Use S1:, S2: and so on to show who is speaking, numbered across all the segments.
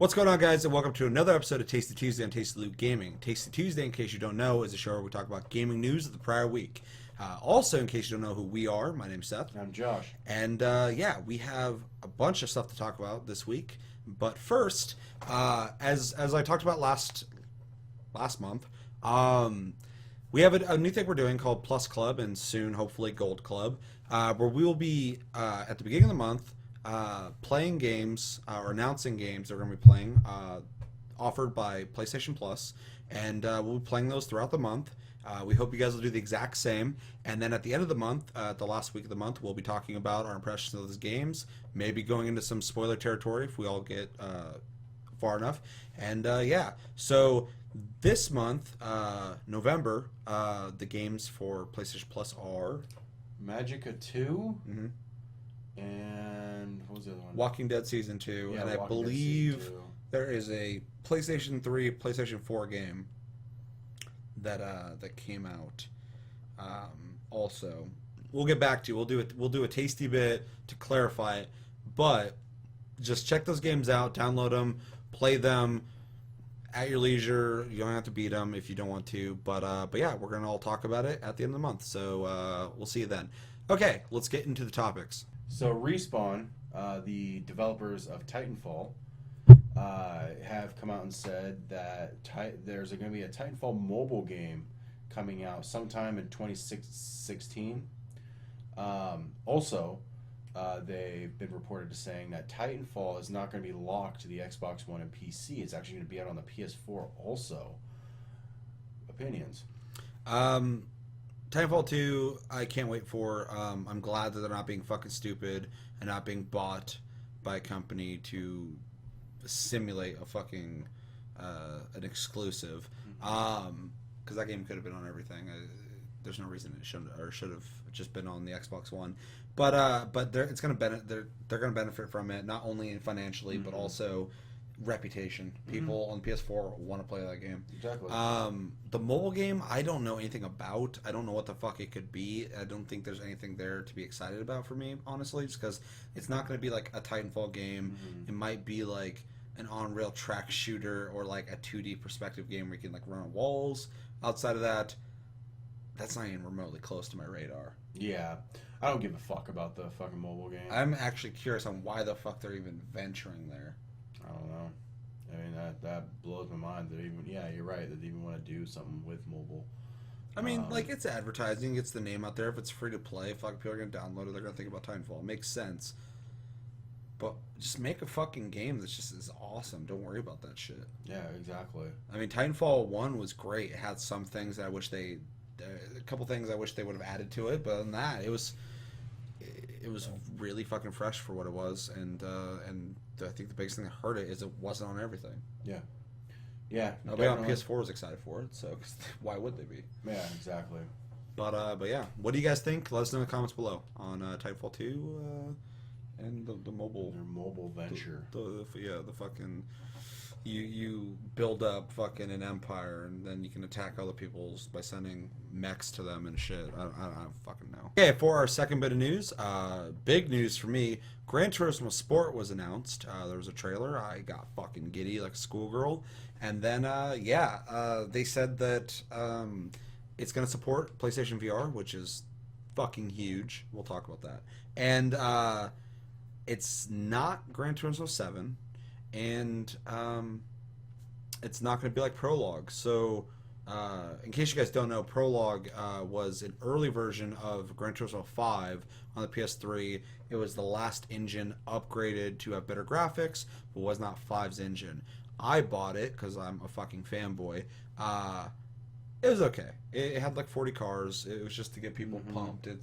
S1: What's going on, guys, and welcome to another episode of Tasty Tuesday on Tasty Loot Gaming. Tasty Tuesday, in case you don't know, is a show where we talk about gaming news of the prior week. Also, in case you don't know who we are, my name's Seth.
S2: I'm Josh.
S1: And yeah, we have a bunch of stuff to talk about this week. But first, as I talked about last month, we have a new thing we're doing called Plus Club, and soon, hopefully, Gold Club, where we will be, at the beginning of the month, playing games or announcing games that we're going to be playing offered by PlayStation Plus, and we'll be playing those throughout the month. We hope you guys will do the exact same, and then at the end of the month, the last week of the month, we'll be talking about our impressions of those games, maybe going into some spoiler territory if we all get far enough, and yeah, so this month, November, the games for PlayStation Plus are
S2: Magica 2,
S1: mm-hmm.
S2: and what was the other one?
S1: Walking Dead Season 2,
S2: Yeah,
S1: and I
S2: Walking Dead
S1: believe
S2: Season 2.
S1: there is a PlayStation 3, PlayStation 4 game that came out. Also, we'll get back to you. We'll do a tasty bit to clarify it, but just check those games out, download them, play them at your leisure. You don't have to beat them if you don't want to, but yeah, we're gonna all talk about it at the end of the month. So we'll see you then. Okay, let's get into the topics.
S2: So Respawn, the developers of Titanfall, have come out and said that there's going to be a Titanfall mobile game coming out sometime in 2016. Also, they've been reported to saying that Titanfall is not going to be locked to the Xbox One and PC. It's actually going to be out on the PS4 also. Opinions?
S1: Titanfall 2, I can't wait for. I'm glad that they're not being fucking stupid and not being bought by a company to simulate a fucking an exclusive. Because that game could have been on everything. There's no reason it shouldn't or should have just been on the Xbox One. But it's gonna they're gonna benefit from it, not only financially but also reputation. People on PS4 want to play that game.
S2: Exactly.
S1: The mobile game, I don't know anything about. I don't know what the fuck it could be. I don't think there's anything there to be excited about for me, honestly, just because it's not going to be like a Titanfall game. It might be like an on-rail track shooter or like a 2D perspective game where you can like run on walls. Outside of that, that's not even remotely close to my radar.
S2: Yeah. I don't give a fuck about the fucking mobile game.
S1: I'm actually curious on why the fuck they're even venturing there.
S2: I don't know. I mean, that blows my mind that even, yeah, you're right, that they even want to do something with mobile.
S1: I mean, like, it's advertising, it's the name out there. If it's free to play, fuck, people are going to download it, they're going to think about Titanfall. It makes sense. But just make a fucking game that's just as awesome. Don't worry about that shit.
S2: Yeah, exactly.
S1: I mean, Titanfall 1 was great. It had some things that I wish a couple things I wish they would have added to it, but other than that, it was really fucking fresh for what it was, and I think the biggest thing that hurt it is it wasn't on everything.
S2: Yeah. Yeah.
S1: Nobody on PS4 was excited for it, so why would they be?
S2: Yeah, exactly.
S1: But yeah, what do you guys think? Let us know in the comments below on Titanfall 2 and the mobile.
S2: Their mobile venture.
S1: The fucking you build up fucking an empire and then you can attack other people's by sending mechs to them and shit. I don't fucking know. Okay, for our second bit of news, big news for me, Gran Turismo Sport was announced. There was a trailer. I got fucking giddy like a schoolgirl. And then, they said that it's going to support PlayStation VR, which is fucking huge. We'll talk about that. And it's not Gran Turismo 7. And it's not going to be like Prologue. So, in case you guys don't know, Prologue was an early version of Gran Turismo 5 on the PS3. It was the last engine upgraded to have better graphics, but was not 5's engine. I bought it because I'm a fucking fanboy. It was okay. It had like 40 cars. It was just to get people pumped. It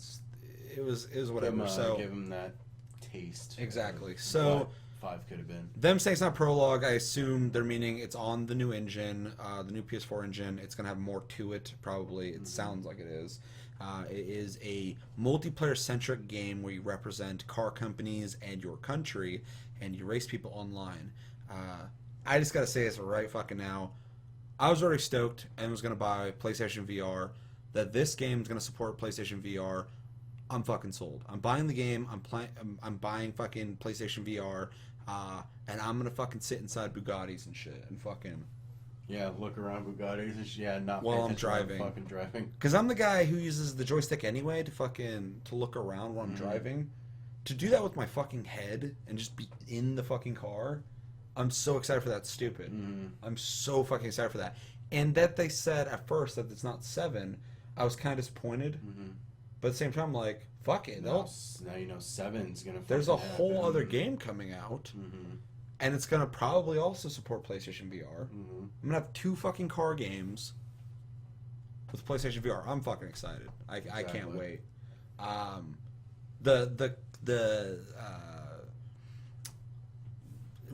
S1: was whatever.
S2: Give them that taste.
S1: Exactly. So.
S2: 5 could have been.
S1: Them saying it's not Prologue, I assume they're meaning it's on the new engine, the new PS4 engine. It's going to have more to it, probably. It sounds like it is. It is a multiplayer-centric game where you represent car companies and your country, and you race people online. I just got to say this right fucking now. I was already stoked and was going to buy PlayStation VR. That this game is going to support PlayStation VR. I'm fucking sold. I'm buying the game. I'm buying fucking PlayStation VR. And I'm gonna fucking sit inside Bugattis and shit and fucking.
S2: Yeah, look around Bugattis and shit. Yeah, not
S1: While
S2: pay
S1: I'm
S2: attention while
S1: driving.
S2: fucking driving.
S1: Because I'm the guy who uses the joystick anyway to look around while I'm driving. To do that with my fucking head and just be in the fucking car, I'm so excited for that. Stupid. I'm so fucking excited for that. And that they said at first that it's not 7, I was kind of disappointed. But at the same time, I'm like, fuck it.
S2: Now you know 7's gonna.
S1: There's a
S2: fucking
S1: whole
S2: happen.
S1: other game coming out. And it's gonna probably also support PlayStation VR. I'm gonna have 2 fucking car games with PlayStation VR. I'm fucking excited. I can't wait. The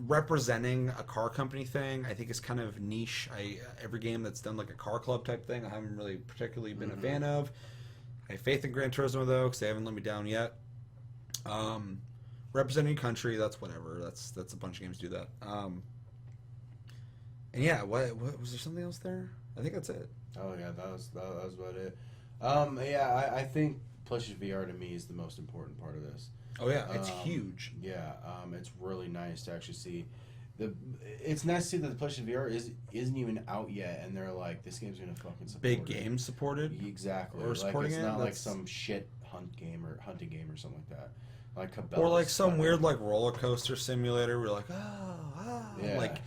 S1: representing a car company thing, I think is kind of niche. Every game that's done like a car club type thing, I haven't really particularly been a fan of. I have faith in Gran Turismo though, because they haven't let me down yet. Representing a country, that's whatever. That's a bunch of games do that. And yeah, what was there something else there? I think that's it.
S2: Oh yeah, that was about it. I think PlayStation VR to me is the most important part of this.
S1: Oh yeah, it's huge.
S2: Yeah, it's really nice to actually see it's nice to see that the PlayStation VR isn't even out yet, and they're like, this game's gonna fucking support
S1: Big
S2: it.
S1: games supported.
S2: Exactly.
S1: Or supporting
S2: it's
S1: it.
S2: not like
S1: That's...
S2: some shit hunting game or something like that. Like Cabela's
S1: or like some
S2: fucking...
S1: weird like roller coaster simulator. We're like,
S2: yeah.
S1: like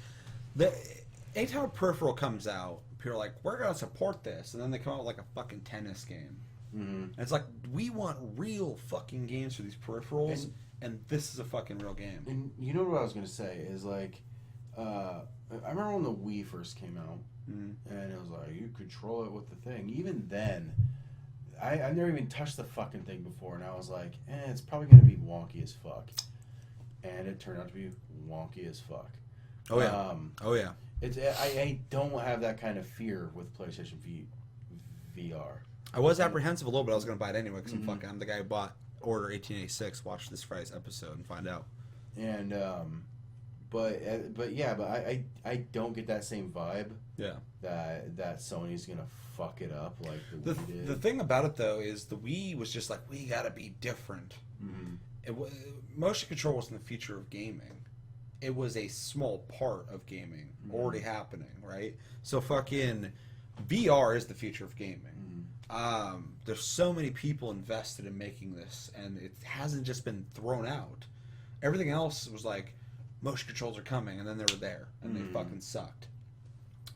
S1: anytime a peripheral comes out, people are like, we're gonna support this, and then they come out with like a fucking tennis game. And it's like, we want real fucking games for these peripherals, and this is a fucking real game.
S2: And you know what I was gonna say is like, I remember when the Wii first came out, and it was like you control it with the thing. Even then, I've never even touched the fucking thing before, and I was like, it's probably gonna be wonky as fuck. And it turned out to be wonky as fuck.
S1: Oh yeah. Oh yeah.
S2: I don't have that kind of fear with PlayStation VR.
S1: I was apprehensive a little bit. I was going to buy it anyway because I'm the guy who bought Order 1886. Watch this Friday's episode and find out.
S2: And but I don't get that same vibe.
S1: Yeah. That
S2: Sony's gonna fuck it up like the Wii did.
S1: The thing about it though is the Wii was just like, we gotta be different. Motion control wasn't the future of gaming. It was a small part of gaming already happening, right? So fucking VR is the future of gaming. There's so many people invested in making this, and it hasn't just been thrown out. Everything else was like, motion controls are coming, and then they were there, and they fucking sucked.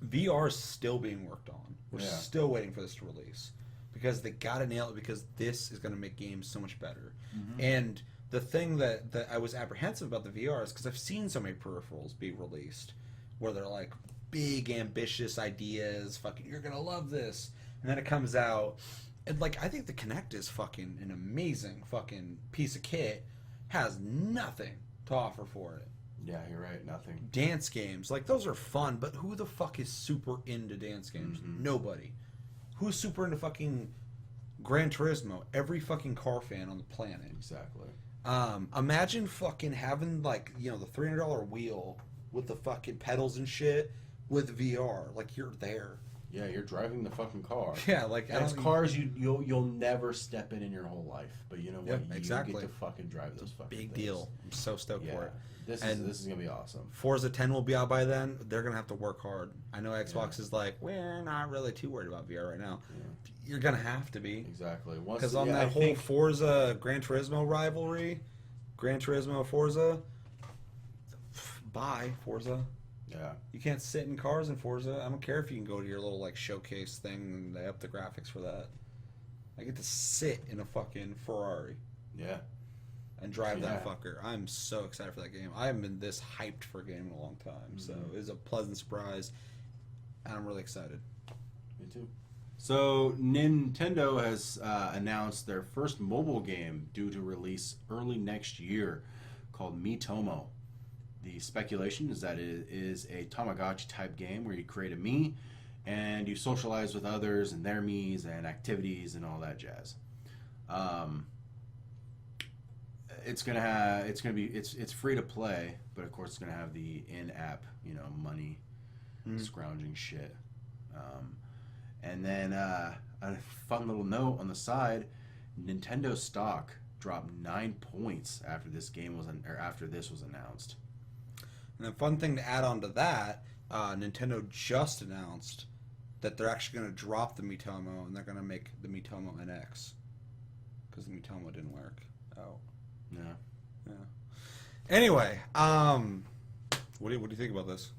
S1: VR is still being worked on. We're still waiting for this to release, because they gotta nail it, because this is gonna make games so much better. And the thing that I was apprehensive about the VR is because I've seen so many peripherals be released, where they're like, big, ambitious ideas, fucking, you're gonna love this. And then it comes out, and like, I think the Kinect is fucking an amazing fucking piece of kit, has nothing to offer for it.
S2: Yeah, you're right, nothing.
S1: Dance games, like, those are fun, but who the fuck is super into dance games? Nobody. Who's super into fucking Gran Turismo? Every fucking car fan on the planet.
S2: Exactly.
S1: Imagine fucking having, like, you know, the $300 wheel with the fucking pedals and shit with VR. Like, you're there.
S2: Yeah, you're driving the fucking car.
S1: Yeah, like,
S2: that's cars you'll never step in your whole life. But you know what?
S1: Exactly.
S2: You get to fucking drive those fucking
S1: big
S2: things.
S1: deal. I'm so stoked for it.
S2: This is gonna be awesome.
S1: Forza 10 will be out by then. They're gonna have to work hard. I know Xbox is like, we're not really too worried about VR right now. You're gonna have to be.
S2: Exactly.
S1: Because on that whole Forza Gran Turismo rivalry, Gran Turismo Forza, bye Forza.
S2: Yeah.
S1: You can't sit in cars in Forza. I don't care if you can go to your little like showcase thing and they up the graphics for that. I get to sit in a fucking Ferrari.
S2: Yeah.
S1: And drive that fucker. I'm so excited for that game. I haven't been this hyped for a game in a long time. So it was a pleasant surprise. And I'm really excited.
S2: Me too. So Nintendo has announced their first mobile game due to release early next year called Miitomo. The speculation is that it is a Tamagotchi type game where you create a Mii and you socialize with others and their Miis and activities and all that jazz. It's free to play, but of course it's gonna have the in-app, money scrounging shit. And then a fun little note on the side: Nintendo stock dropped 9 points after this was announced.
S1: And the fun thing to add on to that, Nintendo just announced that they're actually going to drop the Miitomo and they're going to make the Miitomo NX because the Miitomo didn't work out.
S2: Yeah.
S1: Anyway, what do you think about this?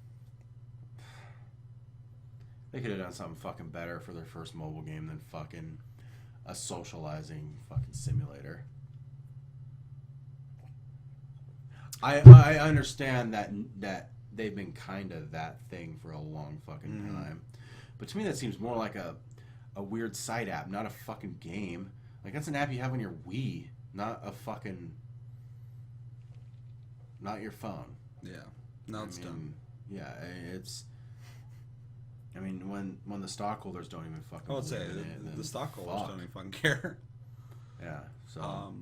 S2: They could have done something fucking better for their first mobile game than fucking a socializing fucking simulator. I understand that they've been kind of that thing for a long fucking time, but to me that seems more like a weird side app, not a fucking game. Like that's an app you have on your Wii, not your phone.
S1: Yeah, no, it's dumb.
S2: Yeah, it's. I mean, when the stockholders don't even fucking.
S1: I would say the stockholders don't even fucking care.
S2: Yeah. So.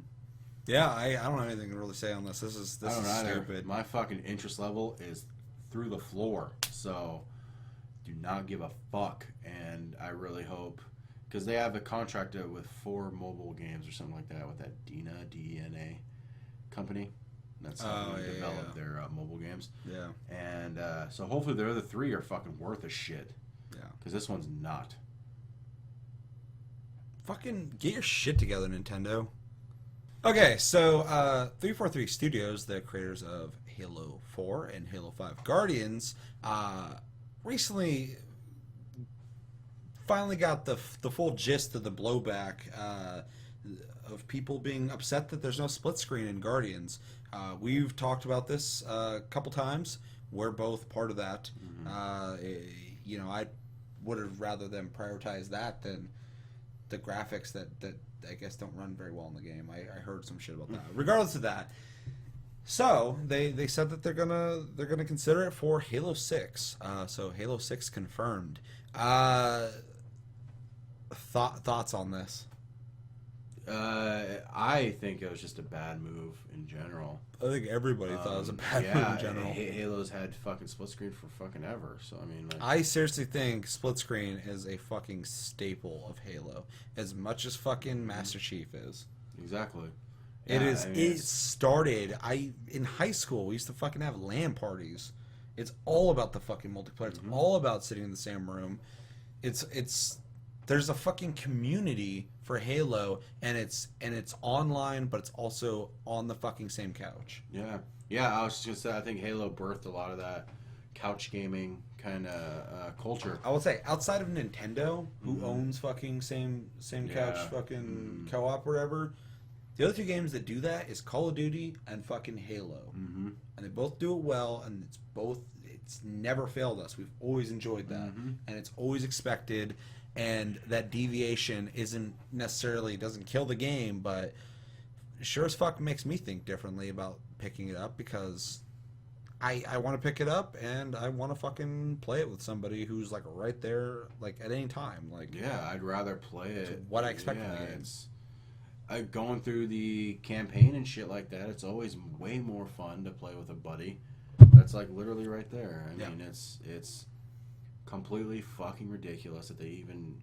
S1: Yeah, I don't have anything to really say on this. This is stupid.
S2: My fucking interest level is through the floor. So, do not give a fuck. And I really hope, because they have a contract with 4 mobile games or something like that with that DNA company. That's how they develop their mobile games.
S1: Yeah.
S2: And so hopefully the other 3 are fucking worth a shit.
S1: Yeah.
S2: Because this one's not.
S1: Fucking get your shit together, Nintendo. Okay, so 343 Studios, the creators of Halo 4 and Halo 5 Guardians, recently finally got the full gist of the blowback of people being upset that there's no split screen in Guardians. We've talked about this a couple times. We're both part of that. Mm-hmm. I would have rather them prioritize that than the graphics that I guess don't run very well in the game. I heard some shit about that. Regardless of that, so they said that they're gonna consider it for Halo 6. So Halo 6 confirmed. Thoughts on this?
S2: I think it was just a bad move in general.
S1: I think everybody thought it was a bad move in general.
S2: Halo's had fucking split screen for fucking ever. So I mean,
S1: I seriously think split screen is a fucking staple of Halo, as much as fucking Master Chief is.
S2: Exactly.
S1: It is. I mean, it started. In high school we used to fucking have LAN parties. It's all about the fucking multiplayer. It's all about sitting in the same room. It's. There's a fucking community for Halo, and it's online, but it's also on the fucking same couch.
S2: Yeah. I was just gonna say, I think Halo birthed a lot of that couch gaming kind of culture.
S1: I would say outside of Nintendo, who owns fucking same couch fucking co-op or whatever, the other 2 games that do that is Call of Duty and fucking Halo, and they both do it well, and it's never failed us. We've always enjoyed that, and it's always expected. And that deviation doesn't kill the game, but sure as fuck makes me think differently about picking it up, because I want to pick it up and I want to fucking play it with somebody who's like right there, like at any time. Like,
S2: yeah, I'd rather play it.
S1: What I expect from the game.
S2: It's going through the campaign and shit like that. It's always way more fun to play with a buddy. That's like literally right there. I mean, it's completely fucking ridiculous that they even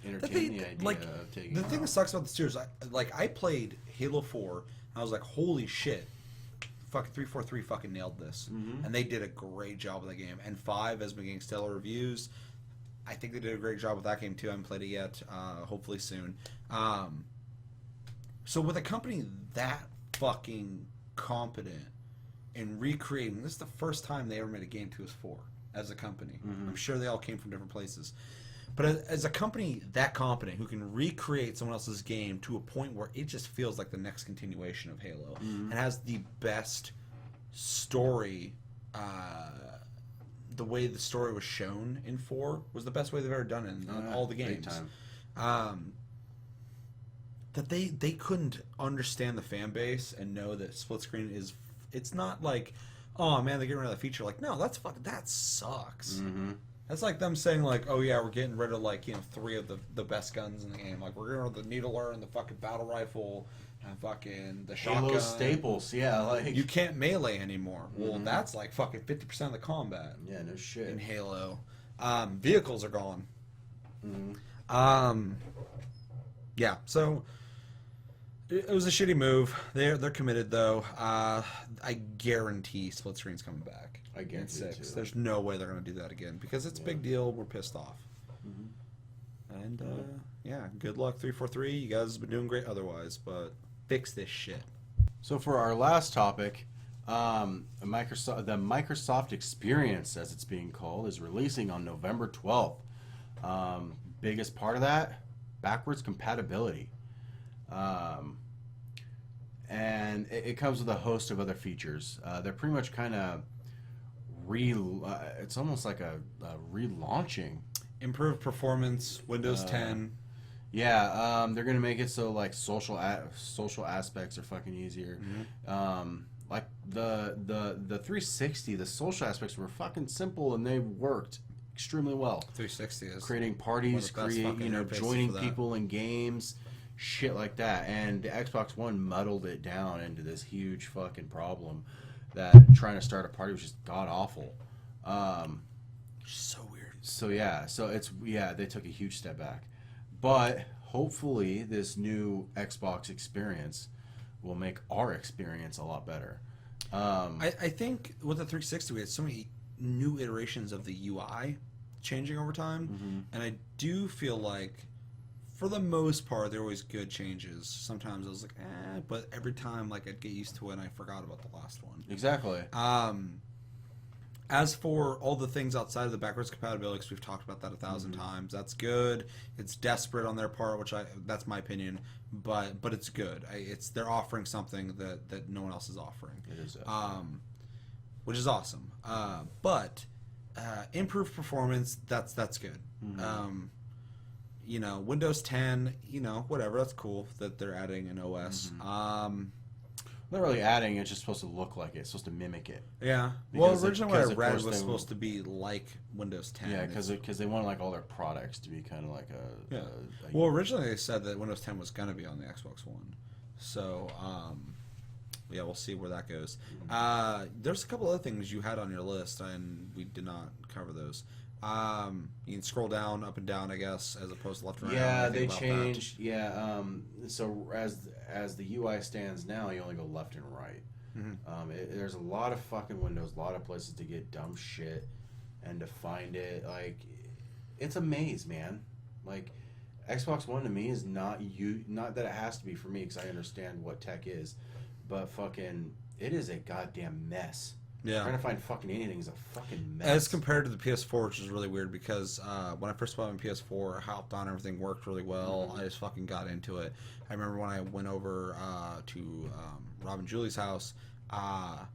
S2: entertain the idea of taking
S1: the thing that sucks about this too is I played Halo 4 and I was like, holy shit, fucking 343 fucking nailed this, and they did a great job with that game. And 5 has been getting stellar reviews. I think they did a great job with that game too. I haven't played it yet. Hopefully soon. So with a company that fucking competent in recreating, this is the first time they ever made a game to us 4 as a company. I'm sure they all came from different places. But as a company that competent who can recreate someone else's game to a point where it just feels like the next continuation of Halo and has the best story, the way the story was shown in 4 was the best way they've ever done it in all the games. That they couldn't understand the fan base and know that split screen it's not like, oh man, they're getting rid of that feature. Like, no, that sucks. That's like them saying like, oh yeah, we're getting rid of 3 of the best guns in the game. Like, we're getting rid of the needler and the fucking battle rifle and fucking the shotgun.
S2: Halo staples, yeah. Like,
S1: you can't melee anymore. Well, that's like fucking 50% of the combat.
S2: Yeah, no shit.
S1: In Halo, vehicles are gone. Yeah, so It was a shitty move. They're committed though. I guarantee split screen's coming back.
S2: I guarantee
S1: in
S2: it
S1: 6.
S2: too.
S1: There's no way they're gonna do that again because it's a big deal. We're pissed off. And yeah, good luck 343. You guys have been doing great otherwise, but fix this shit.
S2: So for our last topic, the Microsoft Experience, as it's being called, is releasing on November 12th. Biggest part of that, backwards compatibility. And it comes with a host of other features. They're pretty much kind of it's almost like a relaunching.
S1: Improved performance, Windows 10.
S2: Yeah, they're gonna make it so like social aspects are fucking easier. Like the 360, the social aspects were fucking simple and they worked extremely well.
S1: 360 is
S2: Creating parties, joining people in games, shit like that. And the Xbox One muddled it down into this huge fucking problem that trying to start a party was just god awful.
S1: So weird.
S2: So they took a huge step back. But hopefully this new Xbox experience will make our experience a lot better.
S1: I think with the 360 we had so many new iterations of the UI changing over time, and I do feel like for the most part they're always good changes. Sometimes I was like, but every time like I'd get used to it and I forgot about the last one.
S2: Exactly.
S1: As for all the things outside of the backwards compatibility, because we've talked about that 1,000 times, that's good. It's desperate on their part, that's my opinion, but it's good. They're offering something that no one else is offering.
S2: It is.
S1: Which is awesome. But improved performance, that's good. Windows 10, whatever, that's cool that they're adding an OS.
S2: Not really adding, it's just supposed to look like it. It's supposed to mimic it.
S1: Yeah.
S2: Because
S1: originally what I
S2: of
S1: read
S2: course
S1: was supposed to be like Windows 10.
S2: Yeah, because they want like all their products to be kind of like a...
S1: Yeah. Well, originally they said that Windows 10 was going to be on the Xbox One. So, yeah, we'll see where that goes. There's a couple other things you had on your list, and we did not cover those. You can scroll down, up and down, I guess, as opposed to left and right.
S2: Yeah, they changed. Yeah, so as the UI stands now, you only go left and right. There's a lot of fucking windows, a lot of places to get dumb shit and to find it. Like, it's a maze, man. Like, Xbox One to me is not that it has to be for me because I understand what tech is, but fucking it is a goddamn mess.
S1: Yeah.
S2: Trying to find fucking anything is a fucking mess.
S1: As compared to the PS4, which is really weird because when I first bought my PS4, I hopped on, everything worked really well. I just fucking got into it. I remember when I went over to Rob and Julie's house, I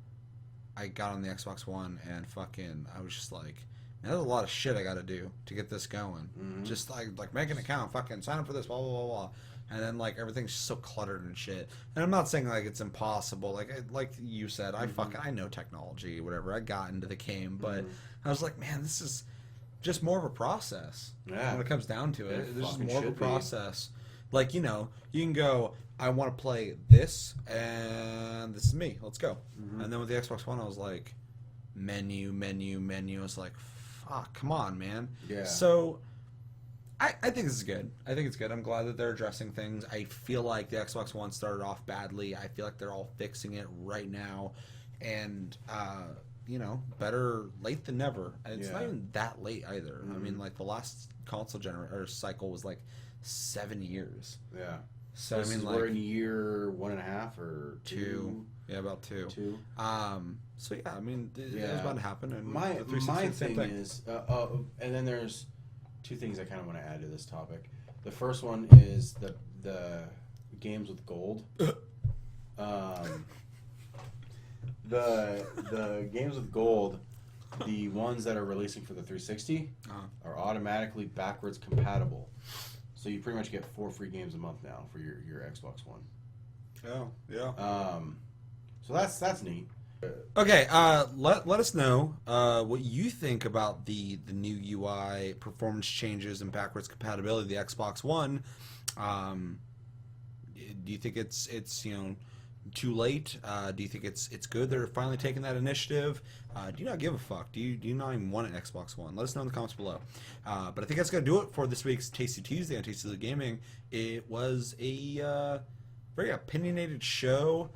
S1: got on the Xbox One and fucking, I was just like, man, there's a lot of shit I got to do to get this going. Just like make an account, fucking sign up for this, blah, blah, blah, blah. And then like everything's so cluttered and shit. And I'm not saying like it's impossible. Like you said, I know technology, whatever. I got into the game, but I was like, man, this is just more of a process.
S2: Yeah.
S1: When it comes down to it, there's just
S2: fucking
S1: more of a
S2: should be.
S1: process. Like, you can go, I want to play this, and this is me. Let's go. And then with the Xbox One, I was like, menu. I was like, fuck, come on, man.
S2: Yeah.
S1: So I think this is good. I think it's good. I'm glad that they're addressing things. I feel like the Xbox One started off badly. I feel like they're all fixing it right now. And, better late than never. And it's not even that late either. I mean, like, the last console cycle was like 7 years.
S2: Yeah.
S1: So, I mean, like,
S2: we're in year 1.5 or 2.
S1: Yeah, about 2.
S2: 2.
S1: So, yeah, I mean, it was about to happen. And
S2: My
S1: the 360
S2: thing
S1: thing
S2: is, and then there's 2 things I kind of want to add to this topic. The first one is the games with gold. The games with gold, the ones that are releasing for the 360 are automatically backwards compatible. So you pretty much get 4 free games a month now for your Xbox One.
S1: Oh, yeah.
S2: So that's neat.
S1: Okay, let us know what you think about the new UI, performance changes, and backwards compatibility of the Xbox One. Do you think it's too late? Do you think it's good they're finally taking that initiative? Do you not give a fuck? Do you not even want an Xbox One? Let us know in the comments below. But I think that's gonna do it for this week's Tasty Tuesday on Tasty Gaming. It was a very opinionated show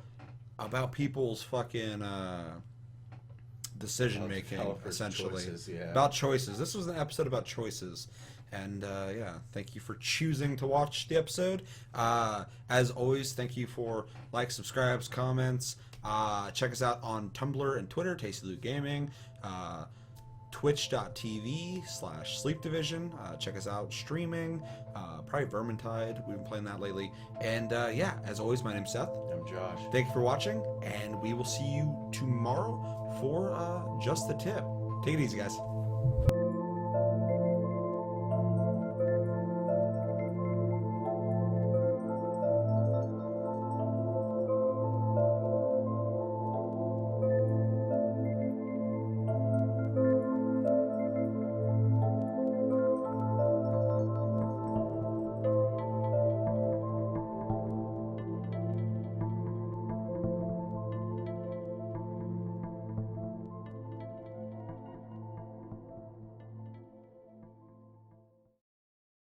S1: about people's fucking decision making, essentially.
S2: Choices, yeah.
S1: About choices. This was an episode about choices. And yeah, thank you for choosing to watch the episode. As always, thank you for likes, subscribes, comments. Check us out on Tumblr and Twitter, Tasty Loot Gaming. Twitch.tv/Sleep Division. Check us out streaming. Probably Vermintide. We've been playing that lately. And yeah, as always, my name's Seth.
S2: I'm Josh.
S1: Thank you for watching, and we will see you tomorrow for Just the Tip. Take it easy, guys.